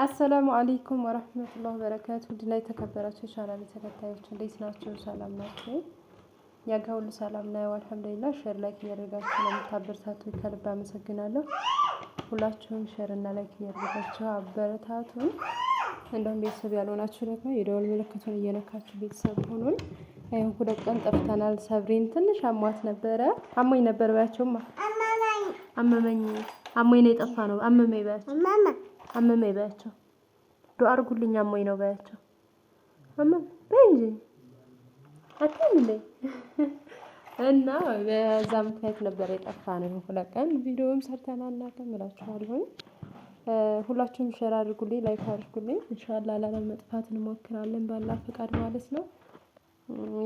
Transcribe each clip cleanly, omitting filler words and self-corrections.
አሰላሙ አለይኩም ወራህመቱላሂ ወበረካቱ። ውድና የተከበራችሁ ቻናሌ ተከታዮች እንዴት ናችሁ? ሰላም ናችሁ? ያጋ ሁሉ ሰላም ነው አልሐምዱሊላህ። ሼር ላይክ እያደረጋችሁ ለምታበረታቱኝ ከልብ አመሰግናለሁ። ሁላችሁም ሼር እና ላይክ እያደረጋችሁ አበረታቱን። እንደውም ቤተሰብ ያልሆናችሁ ደግሞ የደወል ምልክቱን እየነካችሁ ቤተሰብ ሆኑን። አይሁን ሁለት ቀን ጠፍተናል። ሰብሪን ትንሽ አሟት ነበረ። አሞኝ ነበር ባያቸውማ አመመኝ አሞኝ ነው የጠፋ ነው። አመመኝ ባያቸው አመመኝ ባያቸው ዱአ አድርጉልኝ አሞኝ ነው ባያቸው። አመም በእንጂ አታም እንዴ እና በዛ ምክንያት ነበር የጠፋ ነው። ሁለት ቀን ቪዲዮም ሰርተን አናውቅም እላችኋለሁ። ሁላችሁም ሼር አድርጉልኝ፣ ላይክ አድርጉልኝ። ኢንሻአላህ ላለመጥፋት እንሞክራለን ባላ ፈቃድ ማለት ነው።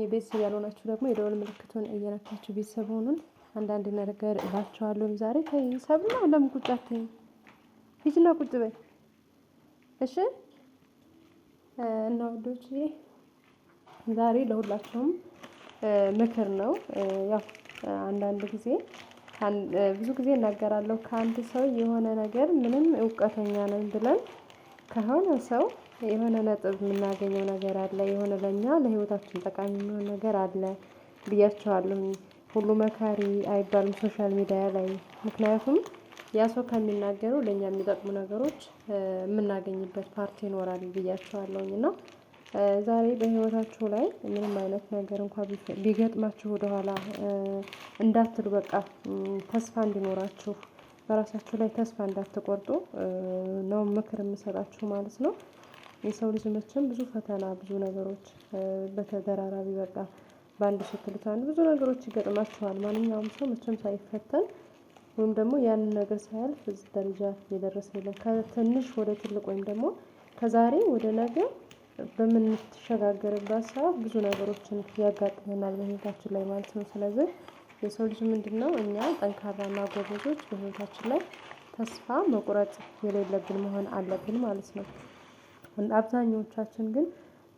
የቤተሰብ ያልሆናችሁ ደግሞ የደወል ምልክቱን እየነካችሁ ቤተሰብ ሆኑን። አንዳንድ ነገር እላችኋለሁ። ዛሬ ከሰብና ለምን ቁጭ አትይኝ? ሂጂና ቁጭ በይ እሺ። እና ወዶቼ ዛሬ ለሁላችሁም ምክር ነው። ያው አንዳንድ ጊዜ ብዙ ጊዜ እናገራለሁ። ከአንድ ሰው የሆነ ነገር ምንም እውቀተኛ ነን ብለን ከሆነ ሰው የሆነ ነጥብ የምናገኘው ነገር አለ። የሆነ ለኛ ለህይወታችን ጠቃሚ የሚሆን ነገር አለ ብያቸዋለሁ። ሁሉ መካሪ አይባልም ሶሻል ሚዲያ ላይ። ምክንያቱም ያ ሰው ከሚናገረው ለኛ የሚጠቅሙ ነገሮች የምናገኝበት ፓርቲ ይኖራል ብያቸዋለሁኝ። እና ዛሬ በህይወታችሁ ላይ ምንም አይነት ነገር እንኳን ቢገጥማችሁ ወደኋላ እንዳትሉ፣ በቃ ተስፋ እንዲኖራችሁ፣ በራሳችሁ ላይ ተስፋ እንዳትቆርጡ ነው ምክር የምሰጣችሁ ማለት ነው። የሰው ልጅ መቼም ብዙ ፈተና ብዙ ነገሮች በተደራራቢ በቃ በአንድ ስትሉት አንድ ብዙ ነገሮች ይገጥማችኋል። ማንኛውም ሰው መቼም ሳይፈተን ወይም ደግሞ ያንን ነገር ሳያልፍ እዚህ ደረጃ የደረሰ የለም። ከትንሽ ወደ ትልቅ ወይም ደግሞ ከዛሬ ወደ ነገ በምንሸጋገርበት ሰዓት ብዙ ነገሮችን ያጋጥመናል በህይወታችን ላይ ማለት ነው። ስለዚህ የሰው ልጅ ምንድነው እኛ ጠንካራና ጎበዞች በህይወታችን ላይ ተስፋ መቁረጥ የሌለብን መሆን አለብን ማለት ነው። አብዛኞቻችን ግን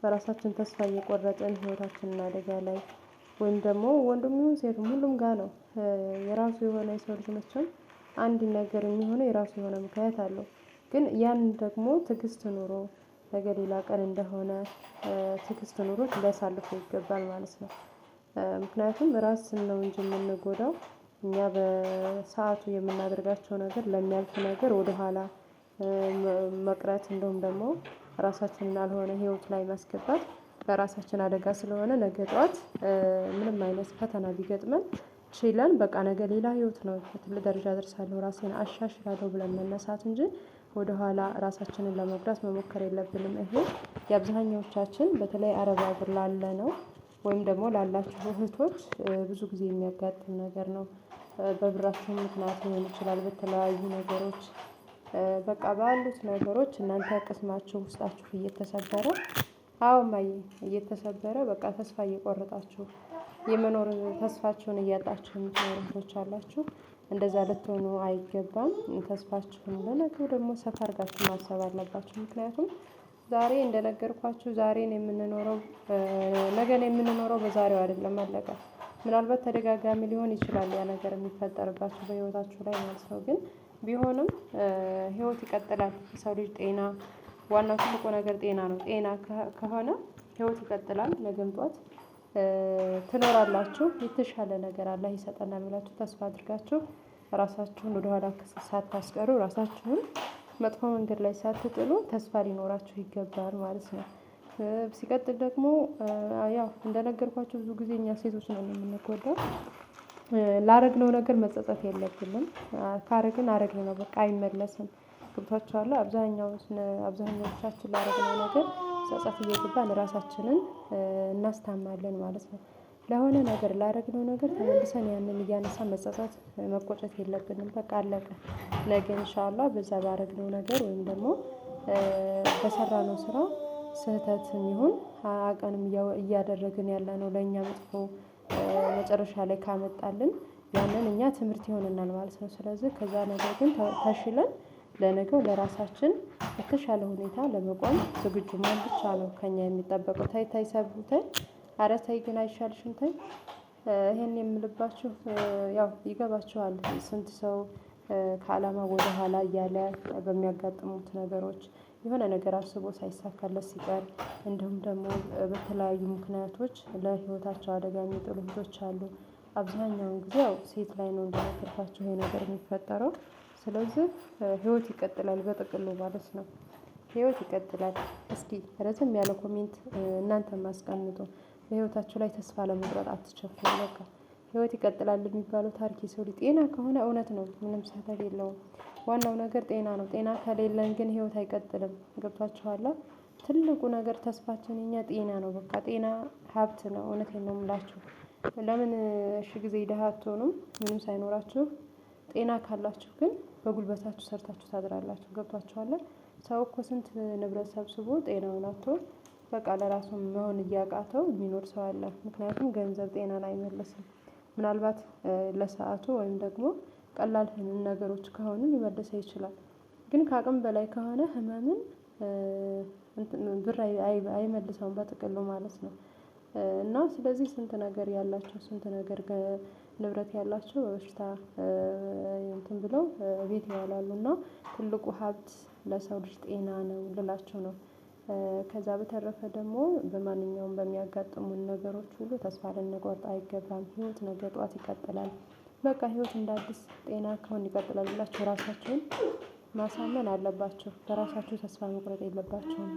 በራሳችን ተስፋ እየቆረጥን ህይወታችንን አደጋ ላይ ወይም ደግሞ ወንድም ይሁን ሴትም ሁሉም ጋር ነው የራሱ የሆነ የሰው ልጅ መቼም አንድ ነገር የሚሆነው የራሱ የሆነ ምክንያት አለው። ግን ያን ደግሞ ትዕግስት ኑሮ ነገ ሌላ ቀን እንደሆነ ትዕግስት ኑሮት ሊያሳልፉ ይገባል ማለት ነው። ምክንያቱም ራስን ነው እንጂ የምንጎዳው እኛ በሰአቱ የምናደርጋቸው ነገር ለሚያልፍ ነገር ወደኋላ መቅረት እንደውም ደግሞ ራሳችንን ያልሆነ ህይወት ላይ ማስገባት ለራሳችን አደጋ ስለሆነ ነገ ጠዋት ምንም አይነት ፈተና ቢገጥመን ችለን በቃ ነገ ሌላ ህይወት ነው ትልቅ ደረጃ ደርሳለሁ ራሴን አሻሽላለሁ ብለን መነሳት እንጂ ወደኋላ ራሳችንን ለመጉዳት መሞከር የለብንም። ይሄ የአብዛኛዎቻችን በተለይ አረብ ሀገር ላለ ነው ወይም ደግሞ ላላችሁ እህቶች ብዙ ጊዜ የሚያጋጥም ነገር ነው። በብራችሁ ምክንያት ሊሆን ይችላል፣ በተለያዩ ነገሮች በቃ ባሉት ነገሮች እናንተ ቅስማችሁ ውስጣችሁ እየተሰበረ አዎ ማየ እየተሰበረ በቃ ተስፋ እየቆረጣችሁ የመኖር ተስፋችሁን እያጣችሁ የምትኖሩ እህቶች አላችሁ። እንደዛ ልትሆኑ አይገባም። ተስፋችሁን ለነገው ደግሞ ሰፋ አድርጋችሁ ማሰብ አለባችሁ። ምክንያቱም ዛሬ እንደነገርኳችሁ ዛሬን የምንኖረው ነገን የምንኖረው በዛሬው አይደለም አለቀ። ምናልባት ተደጋጋሚ ሊሆን ይችላል ያ ነገር የሚፈጠርባችሁ በህይወታችሁ ላይ ማለት ነው። ግን ቢሆንም ህይወት ይቀጥላል። የሰው ልጅ ጤና ዋናው ትልቁ ነገር ጤና ነው። ጤና ከሆነ ህይወት ይቀጥላል። ነገም ጧት ትኖራላችሁ። የተሻለ ነገር አላህ ይሰጠናል ብላችሁ ተስፋ አድርጋችሁ ራሳችሁን ወደኋላ ሳታስቀሩ ራሳችሁን መጥፎ መንገድ ላይ ሳትጥሉ ተስፋ ሊኖራችሁ ይገባል ማለት ነው። ሲቀጥል ደግሞ ያው እንደነገርኳችሁ ብዙ ጊዜ እኛ ሴቶች ነን የምንጎዳው። ላረግነው ነገር መጸጸት የለብንም። ካረግን አረግን ነው በቃ አይመለስም። ገብቷችኋል? አብዛኛዎቻችን ላረግነው ነገር ጸጸት እየገባን ራሳችንን እናስታማለን ማለት ነው። ለሆነ ነገር ላረግነው ነገር ተመልሰን ያንን እያነሳን መጸጸት መቆጨት የለብንም። በቃ አለቀ። ነገ ኢንሻአላህ በዛ ባረግነው ነገር ወይም ደግሞ በሰራነው ስራ ስህተትም ይሁን አቀንም እያደረግን ያለነው ለእኛ መጥፎ መጨረሻ ላይ ካመጣልን ያንን እኛ ትምህርት ይሆነናል ማለት ነው። ስለዚህ ከዛ ነገር ግን ተሽለን ለነገው ለራሳችን በተሻለ ሁኔታ ለመቆም ዝግጁ መሆን ብቻ ነው ከኛ የሚጠበቀው። ታይ ሰብሩ ታይ፣ ኧረ ተይ ግን አይሻልሽም ተይ። ይሄን የምልባችሁ ያው ይገባችኋል ስንት ሰው ከዓላማ ወደ ኋላ እያለ በሚያጋጥሙት ነገሮች የሆነ ነገር አስቦ ሳይሳካለት ሲቀር እንዲሁም ደግሞ በተለያዩ ምክንያቶች ለህይወታቸው አደጋ የሚጥሉ እህቶች አሉ። አብዛኛውን ጊዜ ያው ሴት ላይ ነው እንደነገርኳችሁ ይሄ ነገር የሚፈጠረው። ስለዚህ ህይወት ይቀጥላል በጥቅሉ ማለት ነው። ህይወት ይቀጥላል። እስኪ ረዘም ያለ ኮሜንት እናንተም አስቀምጡ። በህይወታችሁ ላይ ተስፋ ለመቁረጥ አትቸኩሉ። በቃ ህይወት ይቀጥላል የሚባለው ታሪክ የሰው ልጅ ጤና ከሆነ እውነት ነው ምንም ስህተት የለውም። ዋናው ነገር ጤና ነው። ጤና ከሌለን ግን ህይወት አይቀጥልም። ገብቷችኋል? ትልቁ ነገር ተስፋችን የኛ ጤና ነው። በቃ ጤና ሀብት ነው። እውነቴን ነው የምላችሁ። ለምን እሺ ጊዜ ደሃ አትሆኑም? ምንም ሳይኖራችሁ ጤና ካላችሁ ግን በጉልበታችሁ ሰርታችሁ ታድራላችሁ። ገብቷችኋል? ሰው እኮ ስንት ንብረት ሰብስቦ ጤናውን አጥቶ በቃ ለራሱ መሆን እያቃተው የሚኖር ሰው አለ። ምክንያቱም ገንዘብ ጤናን አይመልስም። ምናልባት ለሰአቱ ወይም ደግሞ ቀላል ነገሮች ከሆኑ ሊመልሰው ይችላል። ግን ከአቅም በላይ ከሆነ ህመምን ብር አይመልሰውም በጥቅሉ ማለት ነው። እና ስለዚህ ስንት ነገር ያላቸው ስንት ነገር ንብረት ያላቸው በበሽታ እንትን ብለው ቤት ይዋላሉ። እና ትልቁ ሀብት ለሰው ልጅ ጤና ነው ልላችሁ ነው። ከዛ በተረፈ ደግሞ በማንኛውም በሚያጋጥሙን ነገሮች ሁሉ ተስፋ ልንቆርጥ አይገባም። ህይወት ነገ ጠዋት ይቀጥላል። በቃ ህይወት እንደ አዲስ ጤና ከሆነ ይቀጥላል ብላችሁ ራሳችሁን ማሳመን አለባችሁ። በራሳችሁ ተስፋ መቁረጥ የለባችሁም።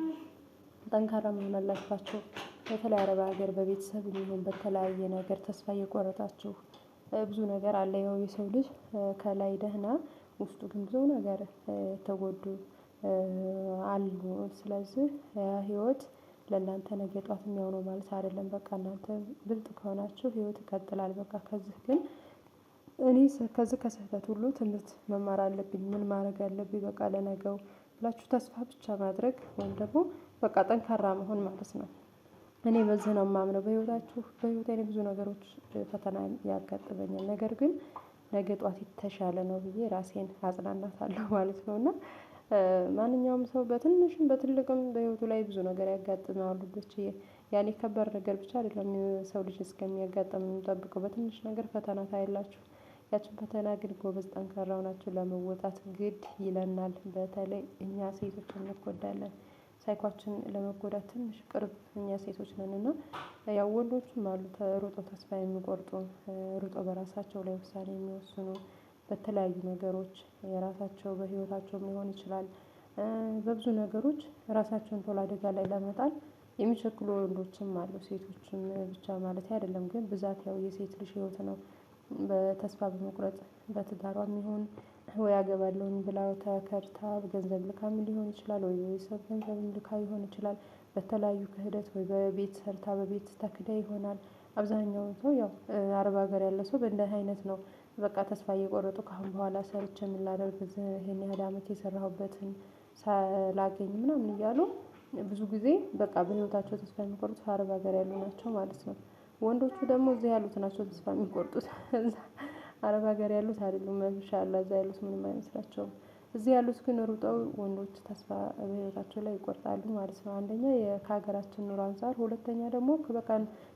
ጠንካራ መሆን አለባችሁ። በተለይ አረብ ሀገር በቤተሰብ ይሁን በተለያየ ነገር ተስፋ እየቆረጣችሁ ብዙ ነገር አለ። ያው የሰው ልጅ ከላይ ደህና ውስጡ ግን ብዙ ነገር ተጎዱ አሉ። ስለዚህ ህይወት ለእናንተ ነገ ጠዋት የሚሆነው ማለት አይደለም። በቃ እናንተ ብልጥ ከሆናችሁ ህይወት ይቀጥላል። በቃ ከዚህ ግን እኔ ከዚህ ከስህተት ሁሉ ትምህርት መማር አለብኝ። ምን ማድረግ አለብኝ በቃ ለነገው ብላችሁ ተስፋ ብቻ ማድረግ ወይም ደግሞ በቃ ጠንካራ መሆን ማለት ነው። እኔ በዚህ ነው የማምነው። በህይወቴ ላይ ብዙ ነገሮች ፈተና ያጋጥመኛል። ነገር ግን ነገ ጠዋት የተሻለ ነው ብዬ ራሴን አጽናናታለሁ ማለት ነው። እና ማንኛውም ሰው በትንሽም በትልቅም በህይወቱ ላይ ብዙ ነገር ያጋጥመዋል ውዶችዬ። ያኔ ከባድ ነገር ብቻ አይደለም ሰው ልጅ እስከሚያጋጥም የምንጠብቀው በትንሽ ነገር ፈተና ታያላችሁ። ያችን ፈተና ግን ጎበዝ ጠንካራ ሆናችሁ ለመወጣት ግድ ይለናል። በተለይ እኛ ሴቶች እንጎዳለን። ሳይኳችን ለመጎዳት ትንሽ ቅርብ እኛ ሴቶች ነን። እና ያው ወንዶችም አሉ ሩጦ ተስፋ የሚቆርጡ ሩጦ በራሳቸው ላይ ውሳኔ የሚወስኑ በተለያዩ ነገሮች የራሳቸው በህይወታቸውም ሊሆን ይችላል። በብዙ ነገሮች ራሳቸውን ቶሎ አደጋ ላይ ለመጣል የሚቸኩሉ ወንዶችም አሉ። ሴቶችም ብቻ ማለቴ አይደለም ግን ብዛት ያው የሴት ልጅ ህይወት ነው። በተስፋ በመቁረጥ በትዳሯም ይሁን ወይ አገባለሁኝ ብላ ተከድታ ገንዘብ ልካም ሊሆን ይችላል ወይ የቤተሰብ ገንዘብ ልካ ሊሆን ይችላል። በተለያዩ ክህደት ወይ በቤት ሰርታ በቤት ተክዳ ይሆናል። አብዛኛውን ሰው ያው አረብ ሀገር ያለ ሰው በእንደዚህ አይነት ነው። በቃ ተስፋ እየቆረጡ ከአሁን በኋላ ሰርቼ ምን ላደርግ ይሄን ያህል አመት የሰራሁበትን ሳላገኝ ምናምን እያሉ ብዙ ጊዜ በቃ በህይወታቸው ተስፋ የሚቆርጡት አረብ ሀገር ያሉ ናቸው ማለት ነው። ወንዶቹ ደግሞ እዚህ ያሉት ናቸው ተስፋ የሚቆርጡት። አረብ ሀገር ያሉት አይደሉም ማሻአላህ እዛ ያሉት ምንም አይመስላቸውም። እዚህ ያሉት ግን ሩጠው ወንዶች ተስፋ በህይወታቸው ላይ ይቆርጣሉ ማለት ነው። አንደኛ ከሀገራችን ኑሮ አንፃር ሁለተኛ ደግሞ በቃ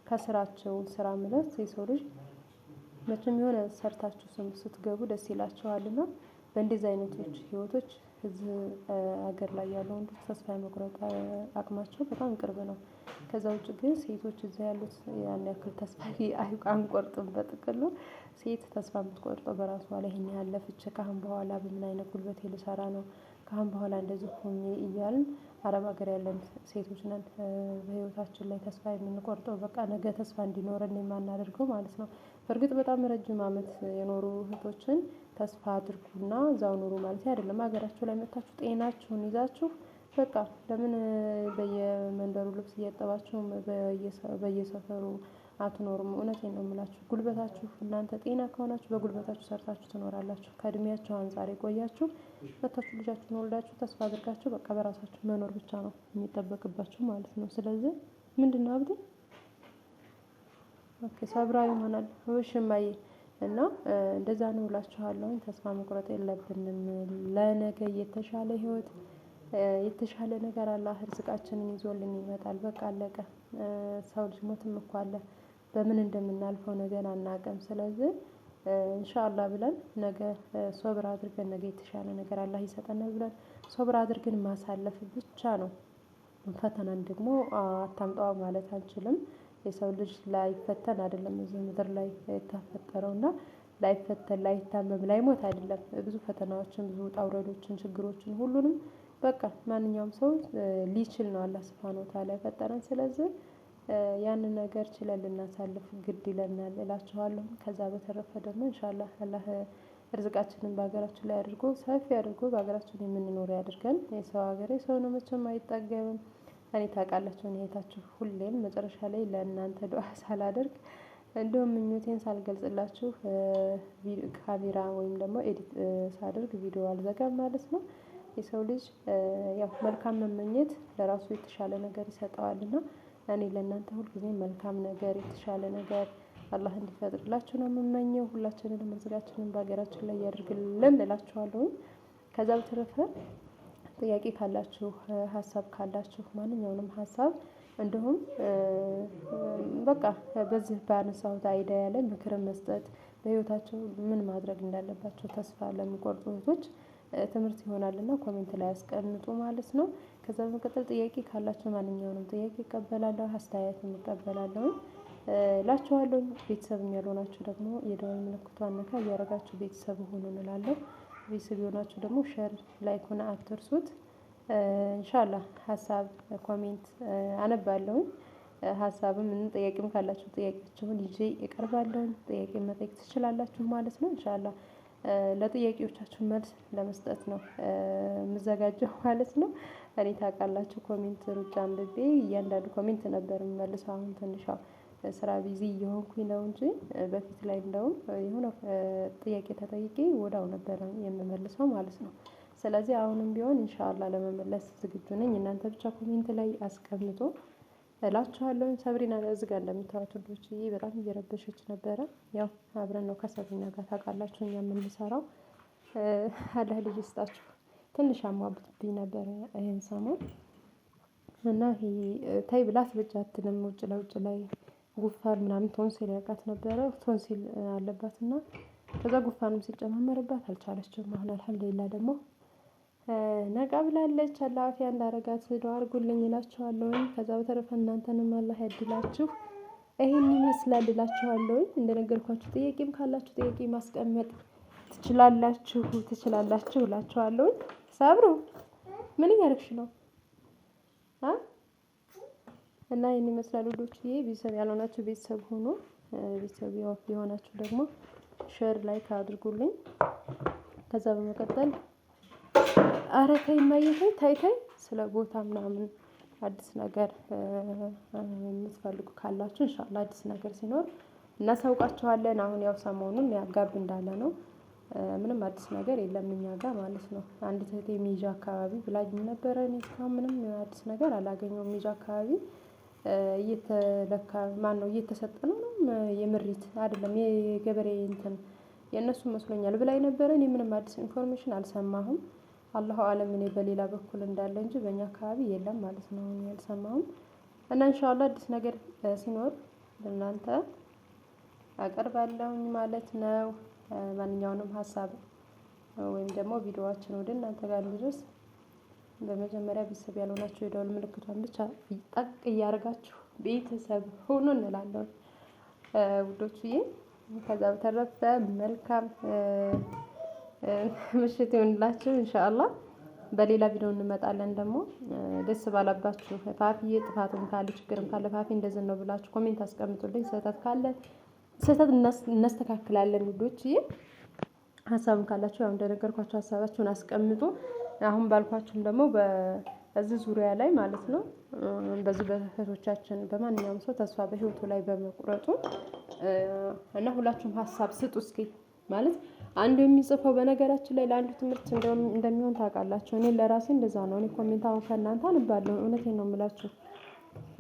ከስራቸው ስራ ማለት የሰው ልጅ መቼም የሆነ ሰርታችሁ ስትገቡ ደስ ይላቸዋልና በእንደዚህ አይነቶች ህይወቶች እዚህ ሀገር ላይ ያሉ ወንዶች ተስፋ የመቁረጥ አቅማቸው በጣም ቅርብ ነው። ከዛ ውጪ ግን ሴቶች እዛ ያሉት ያን ያክል ተስፋ አንቆርጥም። በጥቅሉ ሴት ተስፋ የምትቆርጠው በራሷ ላይ ይሄን ያህል ለፍቼ ከአሁን በኋላ በምን አይነት ጉልበቴ ልሰራ ነው? ከአሁን በኋላ እንደዚህ ሆኜ እያልን አረብ ሀገር ያለን ሴቶች ነን። በህይወታችን ላይ ተስፋ የምንቆርጠው በቃ ነገ ተስፋ እንዲኖረን የማናደርገው ማለት ነው። በርግጥ በጣም ረጅም አመት የኖሩ እህቶችን ተስፋ አድርጉና እዛው ኑሩ ማለቴ አይደለም። ሀገራችሁ ላይ መጥታችሁ ጤናችሁን ይዛችሁ በቃ ለምን በየመንደሩ ልብስ እያጠባችሁ በየሰፈሩ አትኖሩም? እውነቴን ነው የምላችሁ። ጉልበታችሁ እናንተ ጤና ከሆናችሁ በጉልበታችሁ ሰርታችሁ ትኖራላችሁ። ከእድሜያችሁ አንፃር የቆያችሁ መጥታችሁ ልጃችሁን ወልዳችሁ ተስፋ አድርጋችሁ በቃ በራሳችሁ መኖር ብቻ ነው የሚጠበቅባችሁ ማለት ነው። ስለዚህ ምንድነው አብዲ ኦኬ ሰብራዊ ይሆናል እሺ እማዬ እና እንደዛ ነው እላችኋለሁኝ። ተስፋ መቁረጥ የለብንም። ለነገ የተሻለ ህይወት የተሻለ ነገር አላህ ርዝቃችንን ይዞልን ይመጣል። በቃ አለቀ። ሰው ልጅ ሞትም እኮ አለ። በምን እንደምናልፈው ነገን አናውቅም። ስለዚህ ኢንሻአላህ ብለን ነገ ሶብር አድርገን ነገ የተሻለ ነገር አላህ ይሰጠናል ብለን ሶብር አድርገን ማሳለፍ ብቻ ነው። ፈተናን ደግሞ አታምጣዋ ማለት አንችልም። የሰው ልጅ ላይፈተን አይደለም እዚህ ምድር ላይ የተፈጠረው እና ላይፈተን ላይታመም ላይሞት አይደለም። ብዙ ፈተናዎችን ብዙ ውጣ ውረዶችን ችግሮችን ሁሉንም በቃ ማንኛውም ሰው ሊችል ነው አላህ ሱብሃነሁ ወተዓላ የፈጠረን። ስለዚህ ያንን ነገር ችለን ልናሳልፍ ግድ ይለናል እላችኋለሁ። ከዛ በተረፈ ደግሞ ኢንሻአላህ አላህ ርዝቃችንን በሀገራችን ላይ አድርጎ ሰፊ አድርጎ በሀገራችን የምንኖር ያድርገን። የሰው ሀገር የሰው ነው መቼም አይጠገብም። እኔ ታውቃላችሁ እኔ እህታችሁ ሁሌም መጨረሻ ላይ ለእናንተ ዱዓ ሳላደርግ እንደውም ምኞቴን ሳልገልጽላችሁ ካሜራ ወይም ደግሞ ኤዲት ሳደርግ ቪዲዮ አልዘጋም ማለት ነው። የሰው ልጅ ያው መልካም መመኘት ለራሱ የተሻለ ነገር ይሰጠዋልና እኔ ለእናንተ ሁልጊዜም መልካም ነገር የተሻለ ነገር አላህ እንዲፈጥርላችሁ ነው የምመኘው። ሁላችንንም ርዝቃችንን በሀገራችን ላይ ያድርግልን እላችኋለሁኝ። ከዛ በተረፈ ጥያቄ ካላችሁ ሀሳብ ካላችሁ ማንኛውንም ሀሳብ እንዲሁም በቃ በዚህ ባነሳሁት አይዲያ ላይ ምክር መስጠት በህይወታቸው ምን ማድረግ እንዳለባቸው ተስፋ ለሚቆርጡ እህቶች ትምህርት ይሆናልና ኮሜንት ላይ አስቀምጡ ማለት ነው። ከዛ በመቀጠል ጥያቄ ካላችሁ ማንኛውንም ጥያቄ እቀበላለሁ አስተያየትም እቀበላለሁ እላችኋለሁ። ቤተሰብም ያልሆናችሁ ደግሞ የደወል ምልክቷን ነካ እያደረጋችሁ ቤተሰብ ሁኑ እንላለሁ። ቤተሰብ የሆናችሁ ደግሞ ሼር ላይኩን አትርሱት። ኢንሻአላህ ሀሳብ ኮሜንት አነባለሁኝ። ሀሳብም ጥያቄም ካላችሁ ጥያቄያችሁን ይዤ እቀርባለሁ። ጥያቄ መጠየቅ ትችላላችሁ ማለት ነው። ኢንሻአላህ ለጥያቄዎቻችሁ መልስ ለመስጠት ነው የምዘጋጀው ማለት ነው። እኔ ታውቃላችሁ ኮሜንት ሩጫ አንብቤ እያንዳንዱ ኮሜንት ነበር የምመልሰው። አሁን ትንሽ ስራ ቢዚ እየሆንኩኝ ነው እንጂ በፊት ላይ እንደውም የሆነ ጥያቄ ተጠይቄ ወዲያው ነበር የምመልሰው ማለት ነው። ስለዚህ አሁንም ቢሆን ኢንሻአላህ ለመመለስ ዝግጁ ነኝ። እናንተ ብቻ ኮሜንት ላይ አስቀምጡ እላችኋለሁ። ሰብሪና እዚህ ጋር እንደምታዩት ውዶችዬ በጣም እየረበሸች ነበረ። ያው አብረን ነው ከሰብሪና ጋር ታውቃላችሁ እኛ የምንሰራው። አላህ ልጅ ይስጣችሁ። ትንሽ አሟብኝ ነበረ ይሄን ሰሞን እና ይሄ ተይ ብላት ብቻ አትልም ውጭ ለውጭ ላይ ጉፋን ምናምን ቶንሲል ያውቃት ነበረ። ቶንሲል አለባትና ከዛ ጉፋንም ሲጨማመርባት አልቻለችም። አሁን አልሐምዱሊላህ ደግሞ ነቃ ብላለች። አላህ አፊያ እንዳረጋት ዱአ አድርጉልኝ እላችኋለሁ። ከዛ በተረፈ እናንተንም አላህ ያድላችሁ። ይሄን ይመስላል እላችኋለሁ። እንደነገርኳችሁ ጥያቄም ካላችሁ ጥያቄ ማስቀመጥ ትችላላችሁ እላችኋለሁ። ሰብሩ ምን እያደረግሽ ነው? እና ይሄን ይመስላል ውዶችዬ። ቤተሰብ ያልሆናችሁ ቤተሰብ ሁኑ። ቤተሰብ የሆናችሁ ደግሞ ሼር ላይክ አድርጉልኝ። ከዛ በመቀጠል ኧረ ተይ እማዬ ተይ ስለ ቦታ ምናምን አዲስ ነገር የምትፈልጉ ካላችሁ ኢንሻአላህ አዲስ ነገር ሲኖር እናሳውቃችኋለን። አሁን ያው ሰሞኑን ያጋብ እንዳለ ነው። ምንም አዲስ ነገር የለም እኛ ጋር ማለት ነው። አንድ እህቴ ሚዣ አካባቢ ብላኝ ነበረ። እኔ እስካሁን ምንም አዲስ ነገር አላገኘሁም። ሚዣ አካባቢ እየተለካ ማነው እየተሰጠ ነው የምሪት አይደለም የገበሬ እንትን የእነሱ መስሎኛል ብላኝ ነበረ። እኔ ምንም አዲስ ኢንፎርሜሽን አልሰማሁም። አላሁ አለም እኔ በሌላ በኩል እንዳለ እንጂ በእኛ አካባቢ የለም ማለት ነው። እኔ አልሰማሁም። እና ኢንሻአላህ አዲስ ነገር ሲኖር ለእናንተ አቀርባለሁኝ ማለት ነው። ማንኛውንም ሀሳብ ወይም ደግሞ ቪዲዮዎችን ወደ እናንተ ጋር እንዲደርስ በመጀመሪያ ቤተሰብ ያልሆናችሁ የደወል ምልክቷን ብቻ ጠቅ እያደረጋችሁ ቤተሰብ ሁኑ እንላለን ውዶችዬ። ከዛ በተረፈ መልካም ምሽት ይሁንላችሁ ኢንሻአላህ። በሌላ ቪዲዮ እንመጣለን። ደግሞ ደስ ባላባችሁ ፋፊዬ ጥፋትም ካለ ችግርም ካለ ፋፊ እንደዚህ ነው ብላችሁ ኮሜንት አስቀምጡልኝ። ስህተት ካለ ስህተት እናስተካክላለን ውዶችዬ። ሀሳብም ካላችሁ ያው እንደነገርኳችሁ ሀሳባችሁን አስቀምጡ። አሁን ባልኳችሁም ደግሞ በዚህ ዙሪያ ላይ ማለት ነው በዚህ በእህቶቻችን በማንኛውም ሰው ተስፋ በህይወቱ ላይ በመቁረጡ እና ሁላችሁም ሀሳብ ስጡ እስኪ ማለት አንዱ የሚጽፈው በነገራችን ላይ ለአንዱ ትምህርት እንደሚሆን ታውቃላችሁ። እኔ ለራሴ እንደዛ ነው። እኔ ኮሜንት አሁን ከእናንተ አነባለሁ እውነቴን ነው የምላችሁ።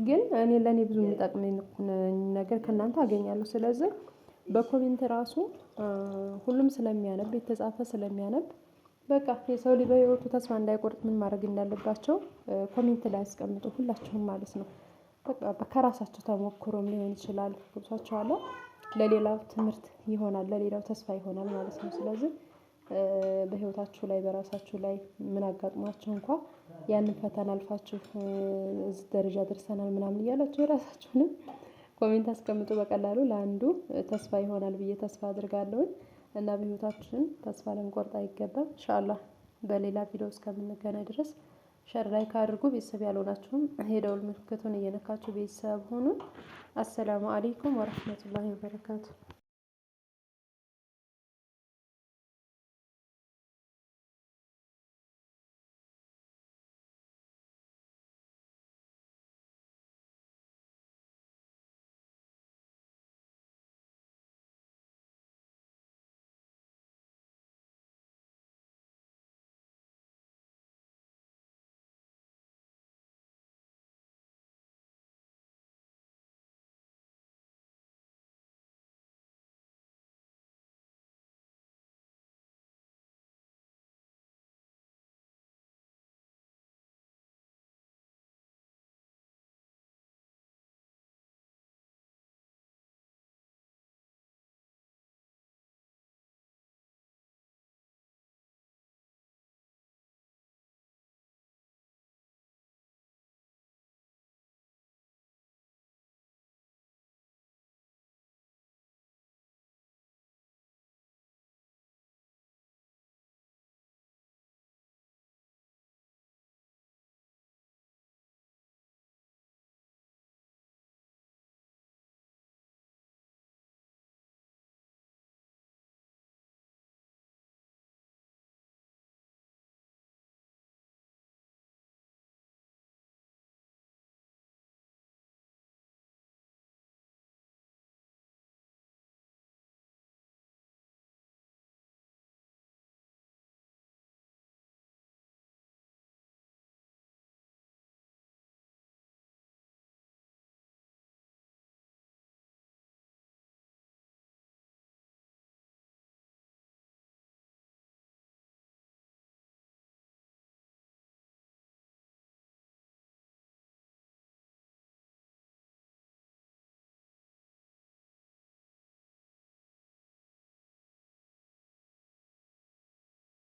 ግን እኔ ለኔ ብዙ የሚጠቅመኝ ነገር ከእናንተ አገኛለሁ። ስለዚህ በኮሜንት ራሱ ሁሉም ስለሚያነብ የተጻፈ ስለሚያነብ በቃ የሰው ልጅ በህይወቱ ተስፋ እንዳይቆርጥ ምን ማድረግ እንዳለባቸው ኮሜንት ላይ አስቀምጡ ሁላችሁም ማለት ነው። በቃ ከራሳቸው ተሞክሮም ሊሆን ይችላል። ገብቷችኋል? ለሌላው ትምህርት ይሆናል፣ ለሌላው ተስፋ ይሆናል ማለት ነው። ስለዚህ በህይወታችሁ ላይ በራሳችሁ ላይ ምን አጋጥሟችሁ እንኳን ያንን ፈተና አልፋችሁ እዚህ ደረጃ ደርሰናል ምናምን እያላችሁ የራሳችሁንም ኮሜንት አስቀምጡ። በቀላሉ ለአንዱ ተስፋ ይሆናል ብዬ ተስፋ አድርጋለሁኝ። እና በህይወታችን ተስፋ ልንቆርጥ አይገባም። ኢንሻአላህ በሌላ ቪዲዮ እስከምንገናኝ ድረስ ሸር ላይክ አድርጉ። ቤተሰብ ያልሆናችሁም የደውል ምልክቱን እየነካችሁ ቤተሰብ ሁኑ። አሰላሙ አለይኩም ወራህመቱላሂ ወበረካቱ።